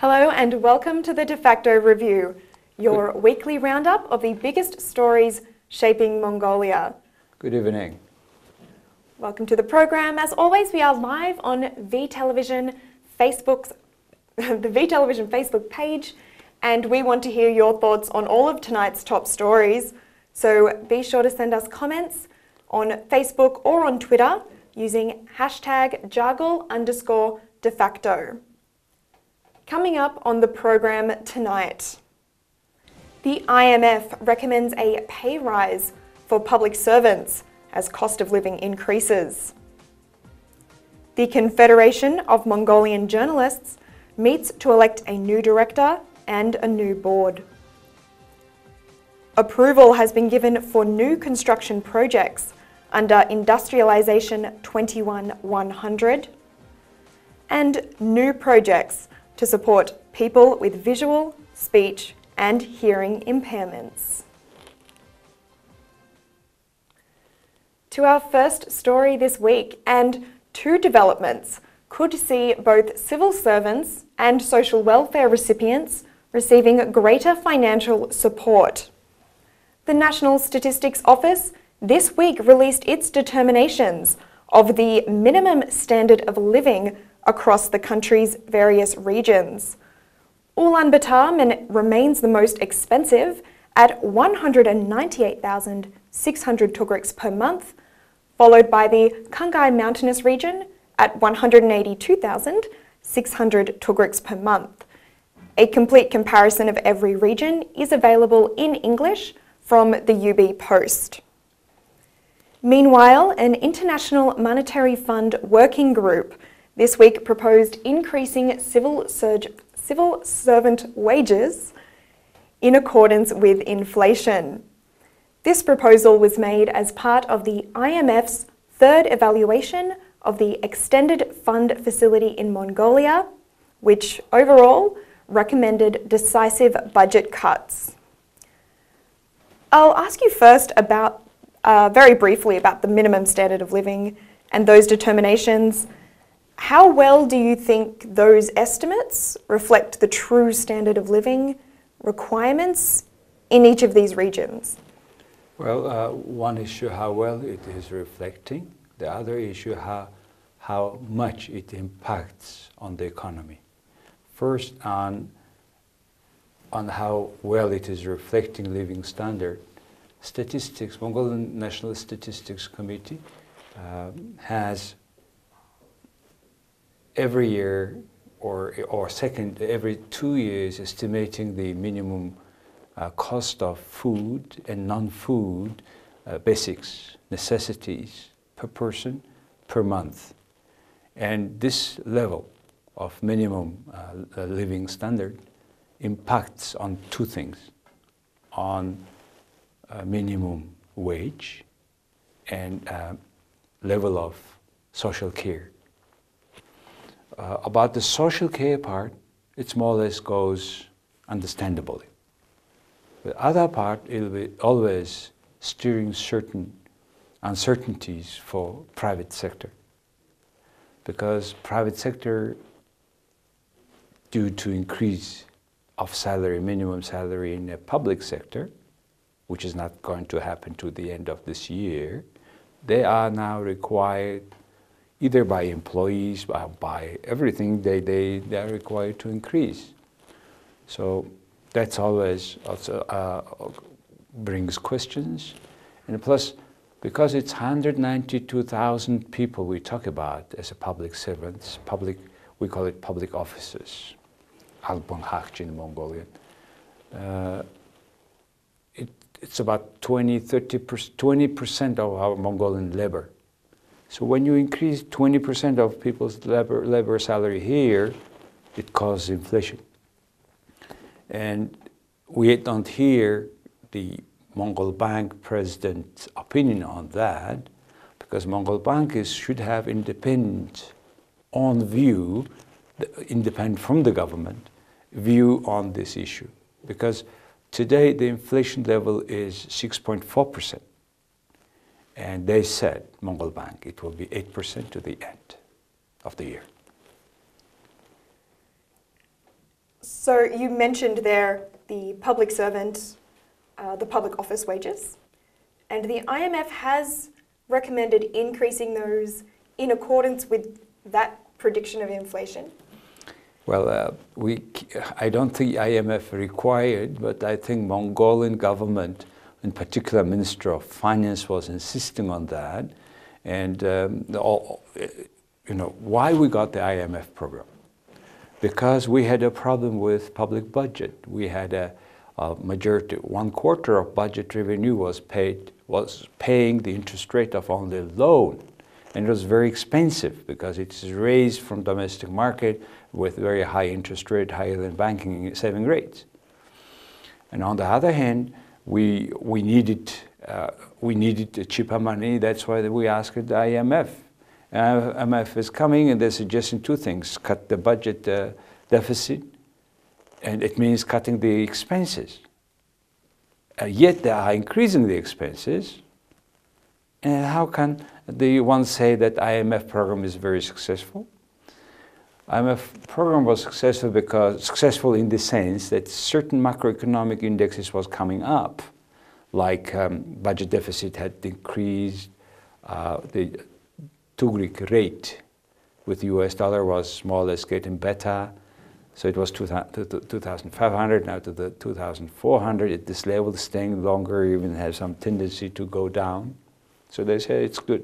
Hello and welcome to the Defacto Review, your weekly roundup of the biggest stories shaping Mongolia. Good evening. Welcome to the program. As always, we are live on the V Television Facebook page, and we want to hear your thoughts on all of tonight's top stories. So be sure to send us comments on Facebook or on Twitter using #Jargle_defacto. Coming up on the program tonight, the IMF recommends a pay rise for public servants as cost of living increases. The Confederation of Mongolian Journalists meets to elect a new director and a new board. Approval has been given for new construction projects under Industrialization 21-100 and new projects to support people with visual, speech and hearing impairments. To our first story this week, and two developments could see both civil servants and social welfare recipients receiving greater financial support. The National Statistics Office this week released its determinations of the minimum standard of living across the country's various regions. Ulaanbaatar remains the most expensive at 198,600 tugriks per month, followed by the Khangai Mountainous region at 182,600 tugriks per month. A complete comparison of every region is available in English from the UB Post. Meanwhile, an International Monetary Fund working group this week proposed increasing civil servant wages in accordance with inflation. This proposal was made as part of the IMF's third evaluation of the Extended Fund Facility in Mongolia, which overall recommended decisive budget cuts. I'll ask you first about, very briefly, about the minimum standard of living and those determinations. How well do you think those estimates reflect the true standard of living requirements in each of these regions? Well, one issue, how well it is reflecting. The other issue, how much it impacts on the economy. First, on how well it is reflecting living standard. Statistics, Mongolian National Statistics Committee has every year or every 2 years estimating the minimum cost of food and non-food basics, necessities per person per month. And this level of minimum living standard impacts on two things, on minimum wage and level of social care. About the social care part, it more or less goes understandably. The other part, it'll be always steering certain uncertainties for private sector. Because private sector, due to increase of salary, minimum salary in the public sector, which is not going to happen to the end of this year, they are now required either by employees, by everything, they are required to increase. So that's always also brings questions. And plus, because it's 192,000 people we talk about as a public servants, we call it public officers, Albanhakch in Mongolian. It's about 20% of our Mongolian labor. So when you increase 20% of people's labor salary here, it causes inflation. And we don't hear the Mongol Bank president's opinion on that, because Mongol Bank should have independent on view, independent from the government, view on this issue. Because today the inflation level is 6.4%. And they said, Mongol Bank, it will be 8% to the end of the year. So you mentioned there the public servant, the public office wages, and the IMF has recommended increasing those in accordance with that prediction of inflation. Well, I don't think IMF required, but I think Mongolian government, in particular Minister of Finance, was insisting on that. And why we got the IMF program? Because we had a problem with public budget. We had a majority, 1/4 of budget revenue was paying the interest rate of only loan. And it was very expensive because it's raised from domestic market with very high interest rate, higher than banking saving rates. And on the other hand, we needed cheaper money. That's why we asked the IMF. IMF is coming and they're suggesting two things: cut the budget deficit, and it means cutting the expenses. Yet they are increasing the expenses. And how can the ones say that IMF program is very successful? IMF program was successful in the sense that certain macroeconomic indexes was coming up, like budget deficit had decreased, the Tugrik rate with the US dollar was more or less getting better. So it was 2,500, now to the 2,400 at this level, staying longer, even has some tendency to go down. So they say it's good.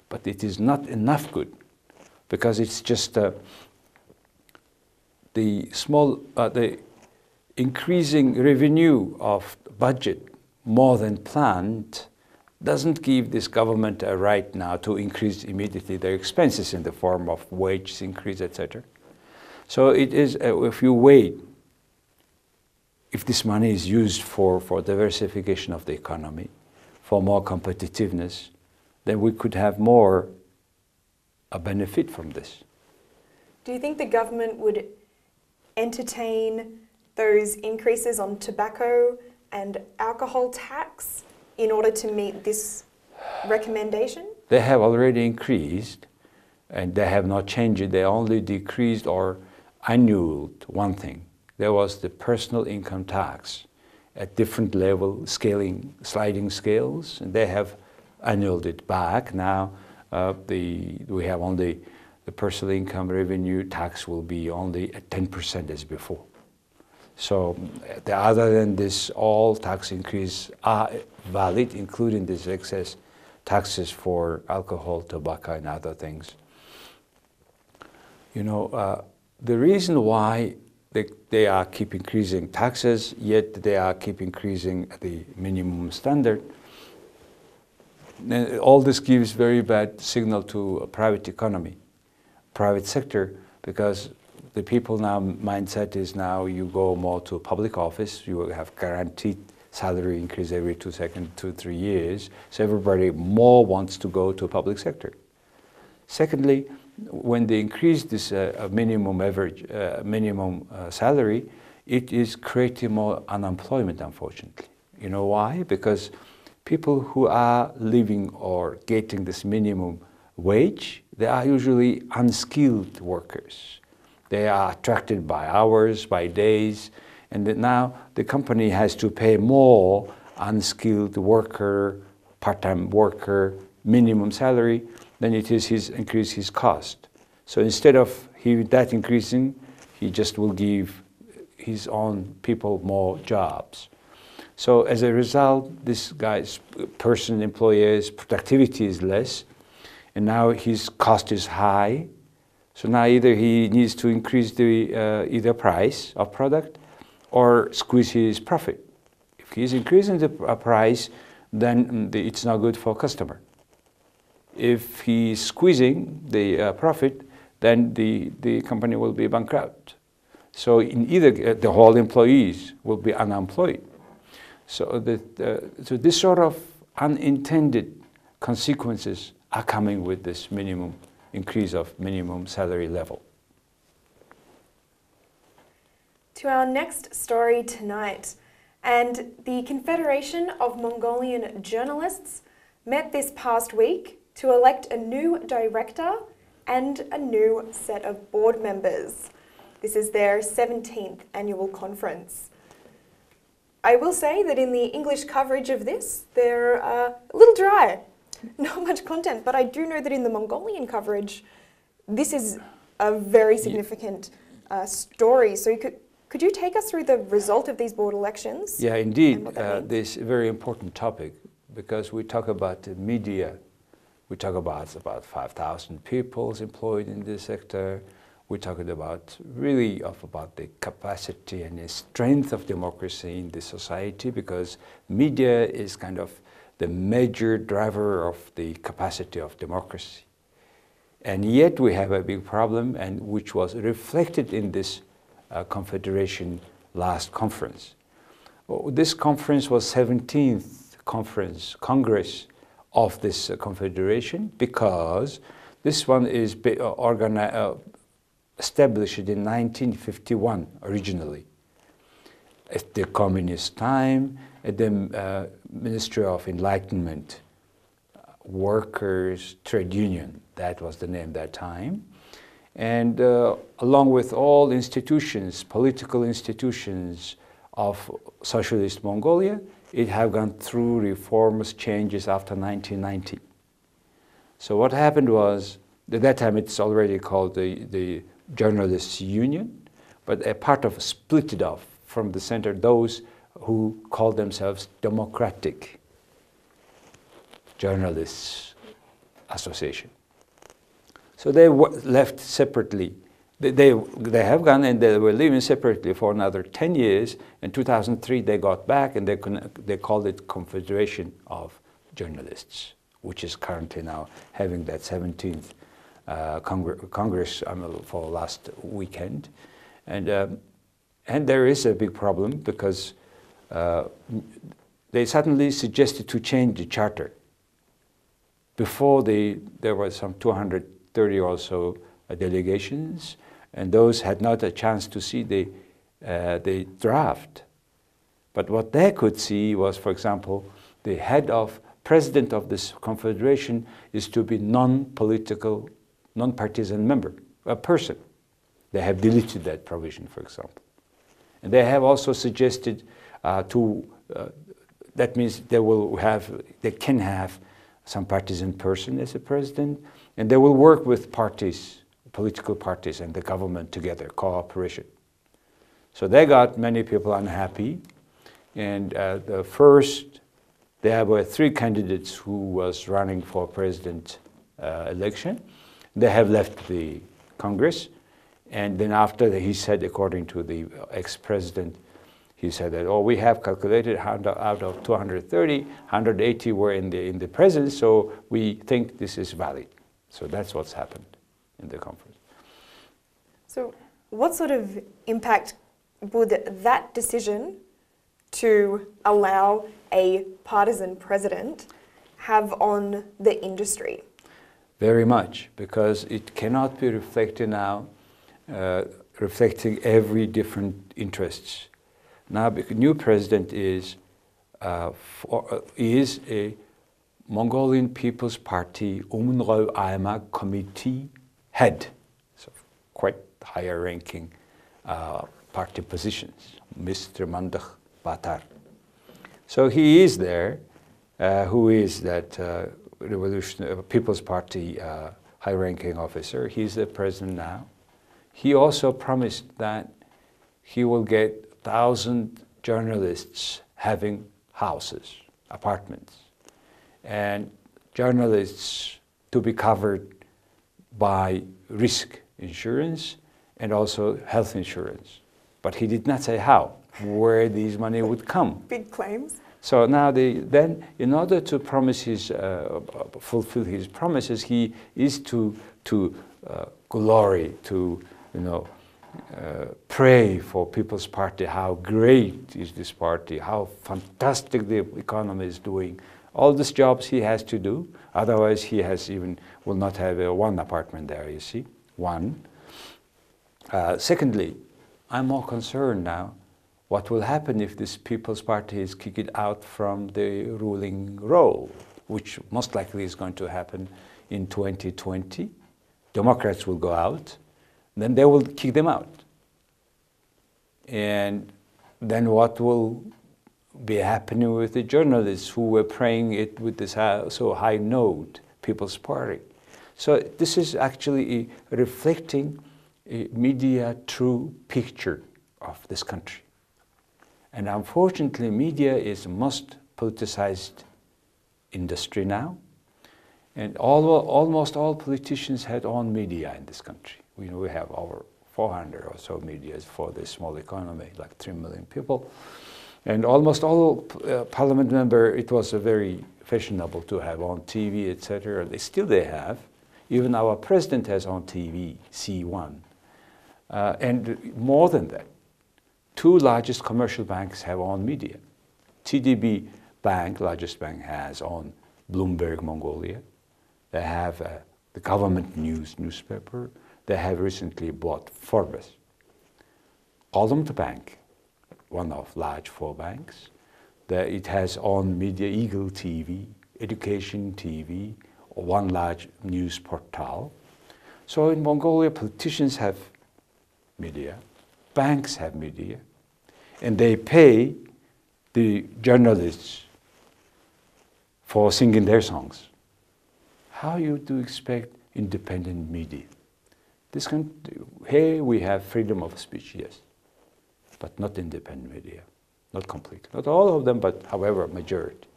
But it is not enough good, because it's just the increasing revenue of budget more than planned doesn't give this government a right now to increase immediately their expenses in the form of wage increase, etc. So it is, if you wait, if this money is used for diversification of the economy, for more competitiveness, then we could have more a benefit from this. Do you think the government would entertain those increases on tobacco and alcohol tax in order to meet this recommendation? They have already increased, and they have not changed it. They only decreased or annulled one thing. There was the personal income tax at different level, sliding scales, and they have annulled it back. Now we have only the personal income revenue tax will be only at 10% as before. So other than this, all tax increases are valid, including this excess taxes for alcohol, tobacco, and other things. You know, the reason why they are keep increasing taxes, yet they are keep increasing the minimum standard, and all this gives very bad signal to a private economy, private sector, because the people now mindset is now you go more to a public office, you will have guaranteed salary increase every 2-3 years, so everybody more wants to go to a public sector. Secondly, when they increase this minimum salary, it is creating more unemployment, unfortunately. You know why? Because people who are living or getting this minimum wage, they are usually unskilled workers. They are attracted by hours, by days, and now the company has to pay more unskilled worker, part-time worker, minimum salary, then it is increase his cost. So instead of that increasing, he just will give his own people more jobs. So as a result, this guy's employer's productivity is less, and now his cost is high. So now either he needs to increase the either price of product or squeeze his profit. If he's increasing the price, then it's not good for customer. If he's squeezing the profit, then the company will be bankrupt. So in either the whole employees will be unemployed. So so this sort of unintended consequences are coming with this minimum increase of minimum salary level. To our next story tonight, and the Confederation of Mongolian Journalists met this past week to elect a new director and a new set of board members. This is their 17th annual conference. I will say that in the English coverage of this, they're a little dry, not much content, but I do know that in the Mongolian coverage, this is a very significant story. So could you take us through the result of these board elections? Yeah, indeed. This is a very important topic because we talk about the media. We talk about 5,000 people employed in this sector. We're talking about really about the capacity and the strength of democracy in the society, because media is kind of the major driver of the capacity of democracy. And yet we have a big problem, and which was reflected in this Confederation last conference. This conference was 17th Congress of this Confederation, because this one is established in 1951 originally, at the communist time, at the Ministry of Enlightenment, Workers' Trade Union, that was the name that time. And along with all institutions, political institutions of socialist Mongolia, it have gone through reforms, changes after 1990. So what happened was, at that time it's already called the Journalists' Union, but a part of split it off from the center, those who call themselves Democratic Journalists Association. So they were left separately. They have gone and they were living separately for another 10 years. In 2003 they got back and they called it Confederation of Journalists, which is currently now having that 17th Congress for last weekend. And there is a big problem because they suddenly suggested to change the charter. Before there were some 230 or so delegations, and those had not a chance to see the draft. But what they could see was, for example, the president of this confederation is to be non-political, non-partisan member, a person. They have deleted that provision, for example. And they have also suggested that means they can have some partisan person as a president, and they will work with parties, political parties and the government together, cooperation. So they got many people unhappy, and there were 3 candidates who was running for president election. They have left the Congress, and then after he said, according to the ex-president, he said that, we have calculated out of 230, 180 were in the presence, so we think this is valid. So that's what's happened in the conference. So what sort of impact would that decision to allow a partisan president have on the industry? Very much, because it cannot be reflected now, reflecting every different interests. Now, the new president is a Mongolian People's Party IMF committee head, so quite higher ranking party positions, Mr. Mandakh Batar. So he is there, who is that People's Party high-ranking officer. He's the president now. He also promised that he will get 1,000 journalists having houses, apartments, and journalists to be covered by risk insurance and also health insurance. But he did not say how, where these money would come. Big claims. So now then, in order to promise fulfill his promises, he is to glory, to pray for People's Party, how great is this party, how fantastic the economy is doing. All these jobs he has to do, otherwise he will not have one apartment there, you see, one. Secondly, I'm more concerned now, what will happen if this People's Party is kicked out from the ruling role, which most likely is going to happen in 2020. Democrats will go out, then they will kick them out. And then what will be happening with the journalists who were praying it with this so high note, People's Party? So this is actually reflecting a media true picture of this country. And unfortunately, media is the most politicized industry now. And almost all politicians had own media in this country. We have over 400 or so medias for this small economy, like 3 million people. And almost all parliament members, it was a very fashionable to have on TV, etc. They have. Even our president has on TV, C1. And more than that, 2 largest commercial banks have on media. TDB Bank, largest bank, has on Bloomberg Mongolia. They have the government newspaper. They have recently bought Forbes. Olympic Bank, one of large 4 banks, it has on media Eagle TV, Education TV, one large news portal. So in Mongolia, politicians have media, banks have media, and they pay the journalists for singing their songs. How you do expect independent media? This country, here we have freedom of speech, yes, but not independent media, not completely. Not all of them, but however, majority.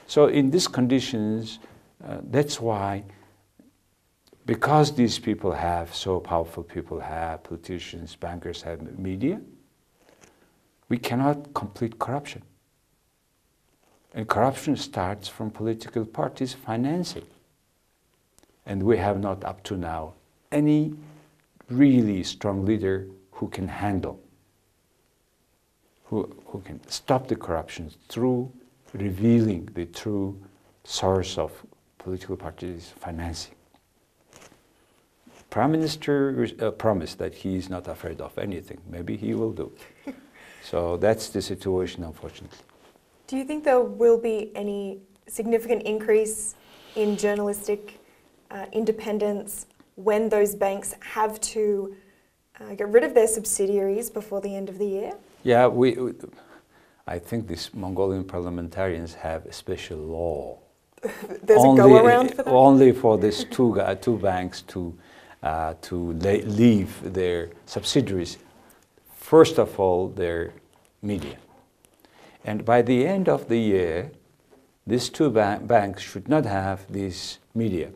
So in these conditions, that's why, because these people have, so powerful people have, politicians, bankers have media, we cannot complete corruption. And corruption starts from political parties financing. And we have not up to now any really strong leader who can handle, who can stop the corruption through revealing the true source of political parties' financing. Prime Minister promised that he is not afraid of anything. Maybe he will do. So that's the situation, unfortunately. Do you think there will be any significant increase in journalistic independence when those banks have to get rid of their subsidiaries before the end of the year? Yeah, I think these Mongolian parliamentarians have a special law. There's a go-around for that? Only for these two banks to leave their subsidiaries. First of all, their media. And by the end of the year, these 2 banks should not have this media.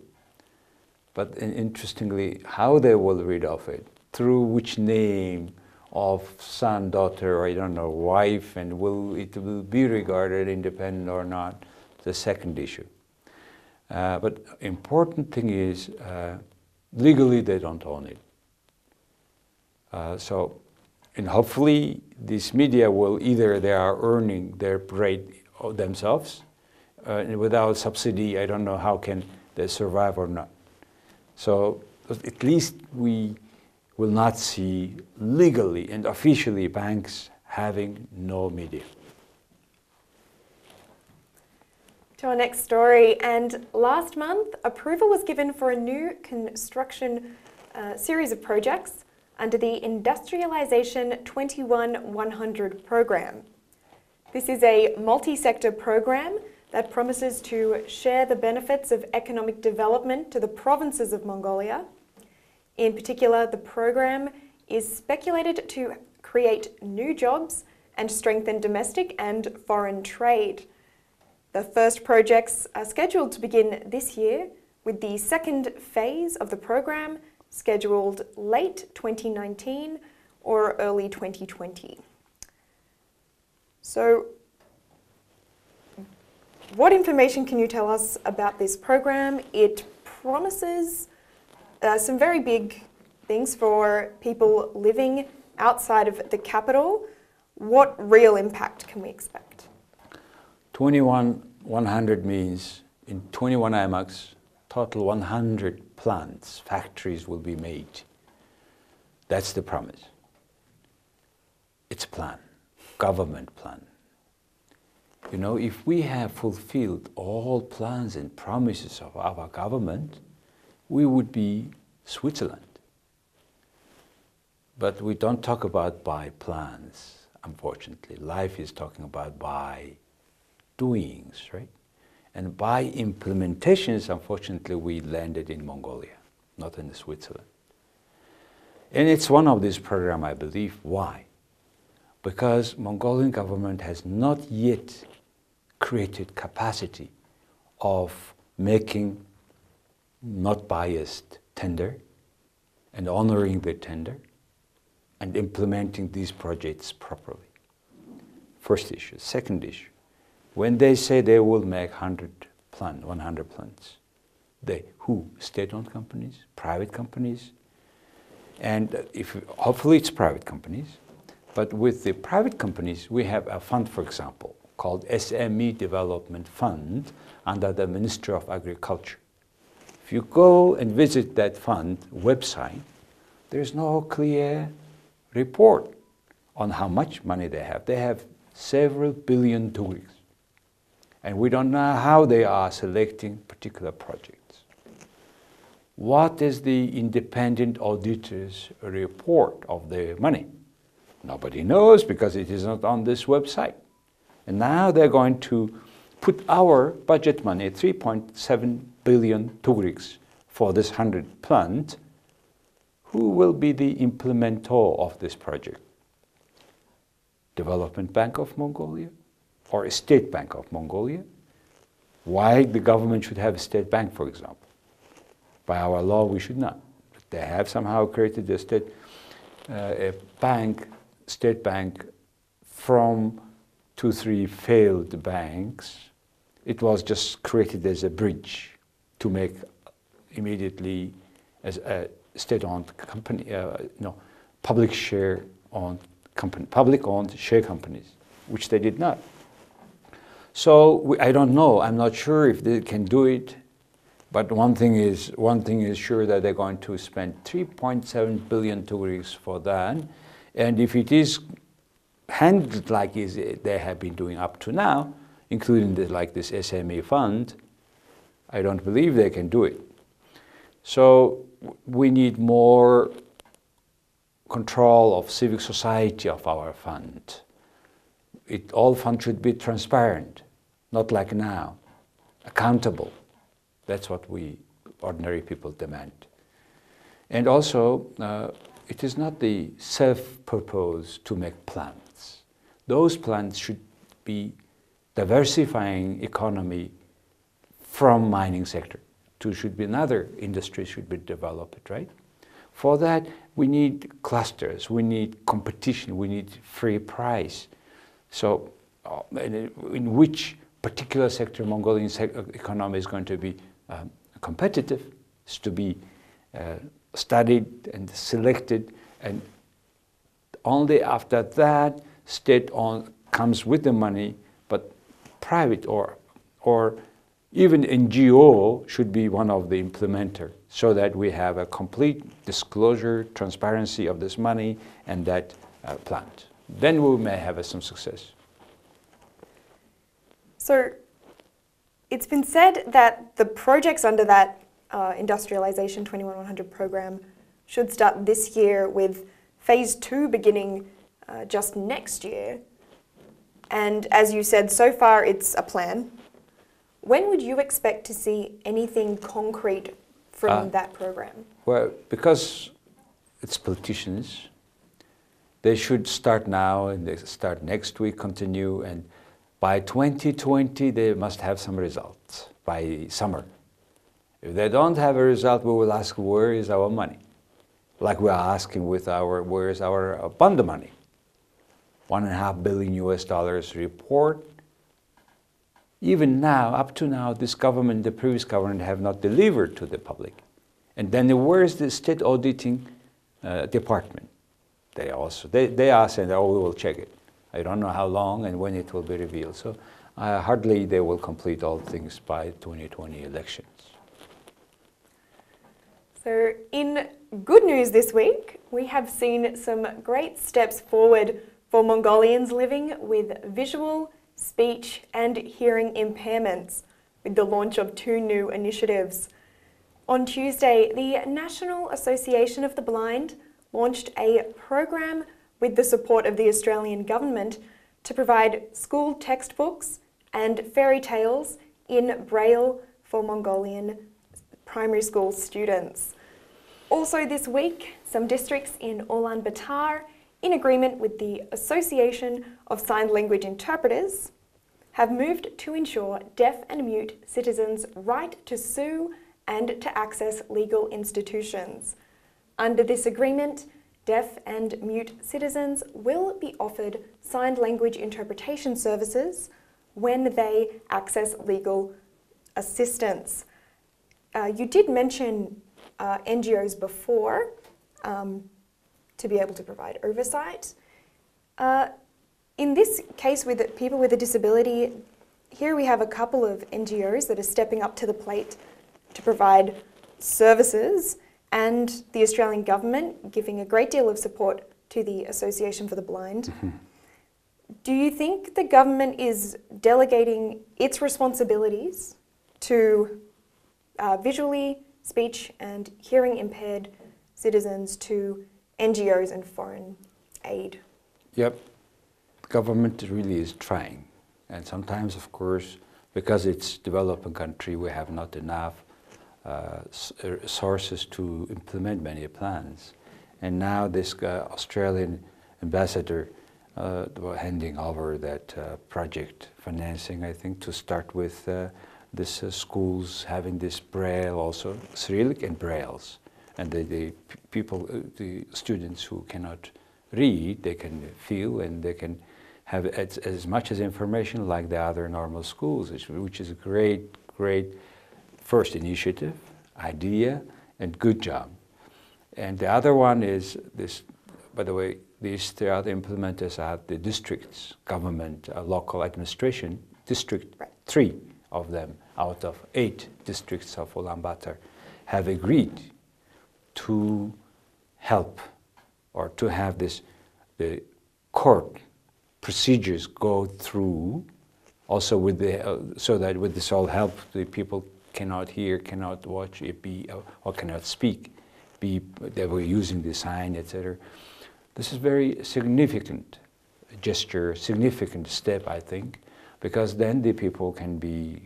But interestingly, how they will rid of it, through which name of son, daughter, or I don't know, wife, and it will be regarded independent or not, the second issue. But important thing is, legally they don't own it. And hopefully this media will either they are earning their bread themselves, without subsidy, I don't know how can they survive or not. So at least we will not see legally and officially banks having no media. To our next story, and last month approval was given for a new construction series of projects under the Industrialization 21-100 program. This is a multi-sector program that promises to share the benefits of economic development to the provinces of Mongolia. In particular, the program is speculated to create new jobs and strengthen domestic and foreign trade. The first projects are scheduled to begin this year, with the second phase of the program scheduled late 2019 or early 2020. So, what information can you tell us about this program? It promises some very big things for people living outside of the capital. What real impact can we expect? 21-100 means in 21 IMACs, total 100 plants, factories will be made. That's the promise. It's a plan, government plan. You know, if we have fulfilled all plans and promises of our government, we would be Switzerland. But we don't talk about by plans, unfortunately. Life is talking about by doings, right? And by implementations, unfortunately, we landed in Mongolia, not in Switzerland. And it's one of these programs, I believe. Why? Because Mongolian government has not yet created capacity of making not biased tender and honoring the tender and implementing these projects properly. First issue. Second issue. When they say they will make 100 plants, they, who? State-owned companies, private companies, and hopefully it's private companies, but with the private companies, we have a fund, for example, called SME Development Fund under the Ministry of Agriculture. If you go and visit that fund website, there's no clear report on how much money they have. They have several billion tugriks. And we don't know how they are selecting particular projects. What is the independent auditor's report of their money? Nobody knows because it is not on this website. And now they're going to put our budget money, 3.7 billion tugriks for this 100 plant. Who will be the implementer of this project? Development Bank of Mongolia or State Bank of Mongolia? Why the government should have a state bank, for example? By our law, we should not. But they have somehow created a state bank from 2-3 failed banks. It was just created as a bridge to make immediately as a state-owned company, public share-owned company, public-owned share companies, which they did not. So I don't know. I'm not sure if they can do it. But one thing is sure, that they're going to spend 3.7 billion tugriks for that. And if it is handled like they have been doing up to now, including like this SME fund, I don't believe they can do it. So we need more control of civic society of our fund. All funds should be transparent, not like now, accountable. That's what we ordinary people demand. And also, it is not the self-purpose to make plants. Those plants should be diversifying economy from mining sector. Should be another industry should be developed, right? For that, we need clusters, we need competition, we need free price. So, in which particular sector Mongolian economy is going to be competitive, is to be studied and selected, and only after that, state-owned comes with the money, but private or even NGO should be one of the implementer, so that we have a complete disclosure, transparency of this money and that plant. Then we may have some success. So it's been said that the projects under that Industrialization 21-100 program should start this year, with phase 2 beginning just next year. And as you said, so far it's a plan. When would you expect to see anything concrete from that program? Well, because it's politicians, they should start now and they start next week, continue, and by 2020 they must have some results by summer. If they don't have a result, we will ask, where is our money? Like we are asking with where is our bond money? $1.5 billion report. Even now, up to now, this government, the previous government, have not delivered to the public. And then where is the state auditing department? They are saying, oh, we will check it. I don't know how long and when it will be revealed. So hardly they will complete all things by 2020 elections. So in good news this week, we have seen some great steps forward for Mongolians living with visual, speech and hearing impairments, with the launch of 2 new initiatives. On Tuesday, the National Association of the Blind launched a program with the support of the Australian government to provide school textbooks and fairy tales in Braille for Mongolian primary school students. Also this week, some districts in Ulaanbaatar, in agreement with the Association of Sign Language Interpreters, have moved to ensure deaf and mute citizens' right to sue and to access legal institutions. Under this agreement, deaf and mute citizens will be offered signed language interpretation services when they access legal assistance. You did mention NGOs before to be able to provide oversight. In this case with people with a disability, here we have a couple of NGOs that are stepping up to the plate to provide services, and the Australian government giving a great deal of support to the Association for the Blind. Mm-hmm. Do you think the government is delegating its responsibilities to visually, speech and hearing impaired citizens to NGOs and foreign aid? Yep, the government really is trying. And sometimes, of course, because it's a developing country, we have not enough sources to implement many plans. And now this Australian ambassador handing over that project financing, I think, to start with this schools having this Braille also, Cyrillic and Brailles. And the people, the students who cannot read, they can feel and they can have as much as information like the other normal schools, which is a great first initiative, idea, and good job. And the other one is this, by the way, these three other implementers are the districts, government, local administration, district, 3 of them out of 8 districts of Ulaanbaatar have agreed to help or to have the court procedures go through also with so that with this all help the people cannot hear, cannot watch, or cannot speak, they were using the sign, etc. This is very significant gesture, significant step, I think, because then the people can be,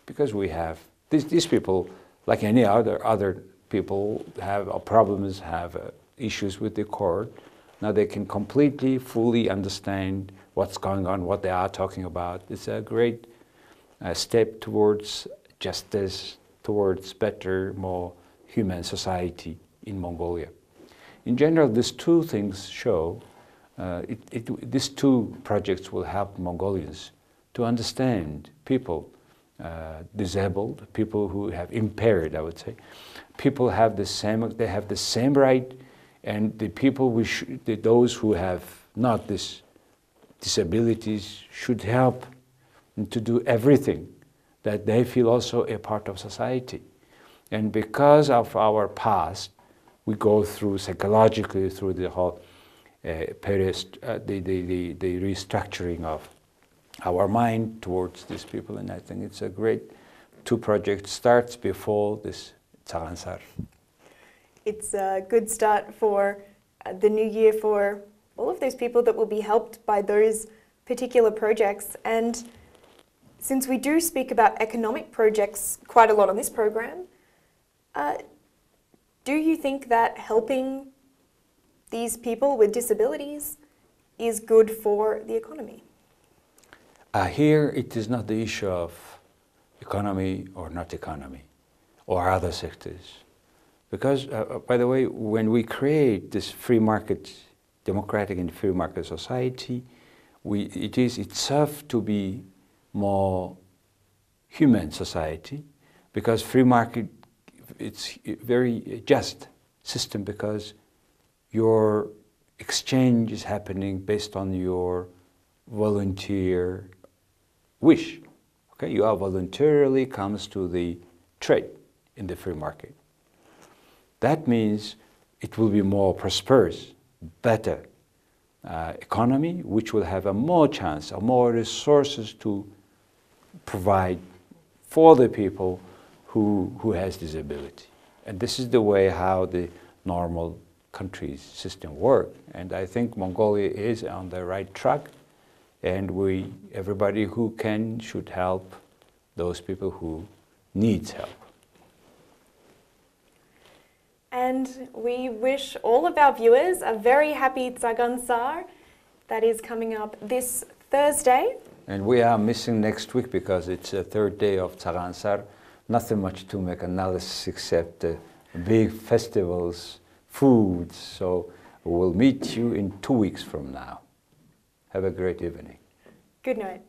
because we have, these people, like any other people, have problems, have issues with the court. Now they can completely, fully understand what's going on, what they are talking about. It's a great step towards justice, towards better, more human society in Mongolia. In general, these two things show, these two projects will help Mongolians to understand people, disabled, people who have impaired, I would say. People have the same right, and the people, those who have not these disabilities should help to do everything that they feel also a part of society. And because of our past, we go through psychologically through the whole the restructuring of our mind towards these people, and I think it's a great two projects starts before this Tsagansar. It's a good start for the new year for all of those people that will be helped by those particular projects. And since we do speak about economic projects quite a lot on this program, do you think that helping these people with disabilities is good for the economy? Here it is not the issue of economy or not economy or other sectors. Because, by the way, when we create this free market, democratic and free market society, it is itself to be more human society, because free market, it's a very just system, because your exchange is happening based on your volunteer wish. Okay, you are voluntarily comes to the trade in the free market. That means it will be more prosperous, better economy, which will have a more chance, or more resources to provide for the people who has disability. And this is the way how the normal country's system work. And I think Mongolia is on the right track, and everybody who can should help those people who needs help. And we wish all of our viewers a very happy Tsagaan that is coming up this Thursday. And we are missing next week because it's the third day of Tsagaan. Nothing much to make analysis except big festivals, foods. So we'll meet you in 2 weeks from now. Have a great evening. Good night.